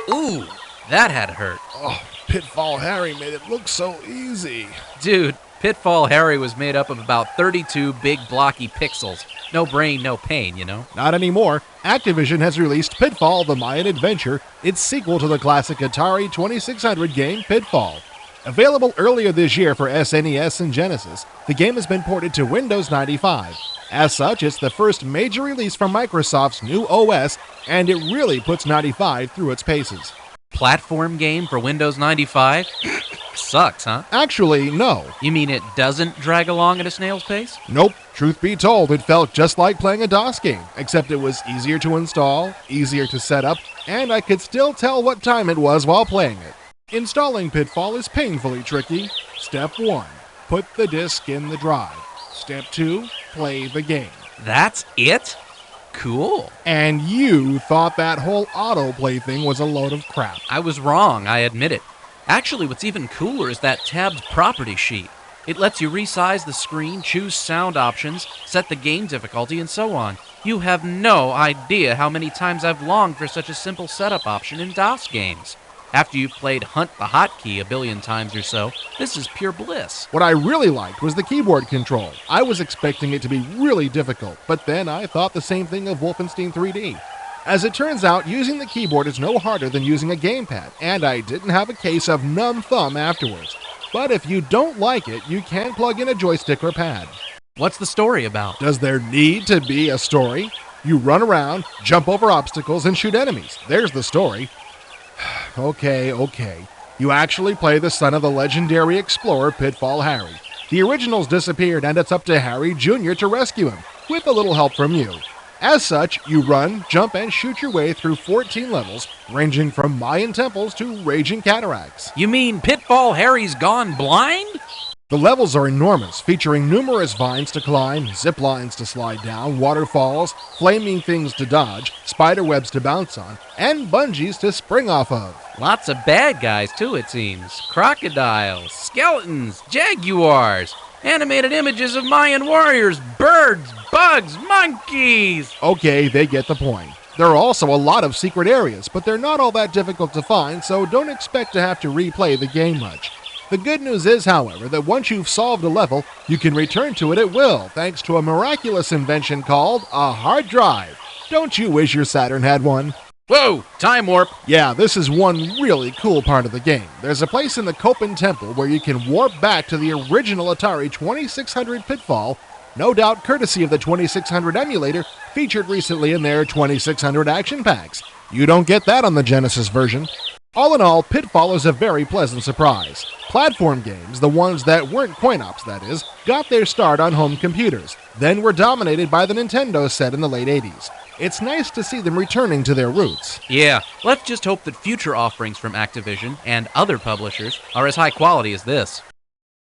Ooh, that had hurt. Oh, Pitfall Harry made it look so easy. Dude, Pitfall Harry was made up of about 32 big blocky pixels. No brain, no pain, you know? Not anymore. Activision has released Pitfall: The Mayan Adventure, its sequel to the classic Atari 2600 game Pitfall. Available earlier this year for SNES and Genesis, the game has been ported to Windows 95. As such, it's the first major release from Microsoft's new OS, and it really puts 95 through its paces. Platform game for Windows 95? Sucks, huh? Actually, no. You mean it doesn't drag along at a snail's pace? Nope. Truth be told, it felt just like playing a DOS game, except it was easier to install, easier to set up, and I could still tell what time it was while playing it. Installing Pitfall is painfully tricky. Step 1. Put the disc in the drive. Step 2. Play the game. That's it? Cool. And you thought that whole autoplay thing was a load of crap. I was wrong, I admit it. Actually, what's even cooler is that tabbed property sheet. It lets you resize the screen, choose sound options, set the game difficulty, and so on. You have no idea how many times I've longed for such a simple setup option in DOS games. After you've played Hunt the Hotkey a billion times or so, this is pure bliss. What I really liked was the keyboard control. I was expecting it to be really difficult, but then I thought the same thing of Wolfenstein 3D. As it turns out, using the keyboard is no harder than using a gamepad, and I didn't have a case of numb thumb afterwards. But if you don't like it, you can plug in a joystick or pad. What's the story about? Does there need to be a story? You run around, jump over obstacles, and shoot enemies. There's the story. Okay. You actually play the son of the legendary explorer Pitfall Harry. The originals disappeared, and it's up to Harry Jr. to rescue him, with a little help from you. As such, you run, jump, and shoot your way through 14 levels, ranging from Mayan temples to raging cataracts. You mean Pitfall Harry's gone blind? The levels are enormous, featuring numerous vines to climb, zip lines to slide down, waterfalls, flaming things to dodge, spider webs to bounce on, and bungees to spring off of. Lots of bad guys, too, it seems. Crocodiles, skeletons, jaguars, animated images of Mayan warriors, birds, bugs, monkeys. Okay, they get the point. There are also a lot of secret areas, but they're not all that difficult to find, so don't expect to have to replay the game much. The good news is, however, that once you've solved a level, you can return to it at will, thanks to a miraculous invention called a hard drive. Don't you wish your Saturn had one? Whoa, time warp. Yeah, this is one really cool part of the game. There's a place in the Copen Temple where you can warp back to the original Atari 2600 Pitfall, no doubt courtesy of the 2600 emulator featured recently in their 2600 action packs. You don't get that on the Genesis version. All in all, Pitfall is a very pleasant surprise. Platform games, the ones that weren't coin-ops that is, got their start on home computers, then were dominated by the Nintendo set in the late 80s. It's nice to see them returning to their roots. Yeah, let's just hope that future offerings from Activision and other publishers are as high quality as this.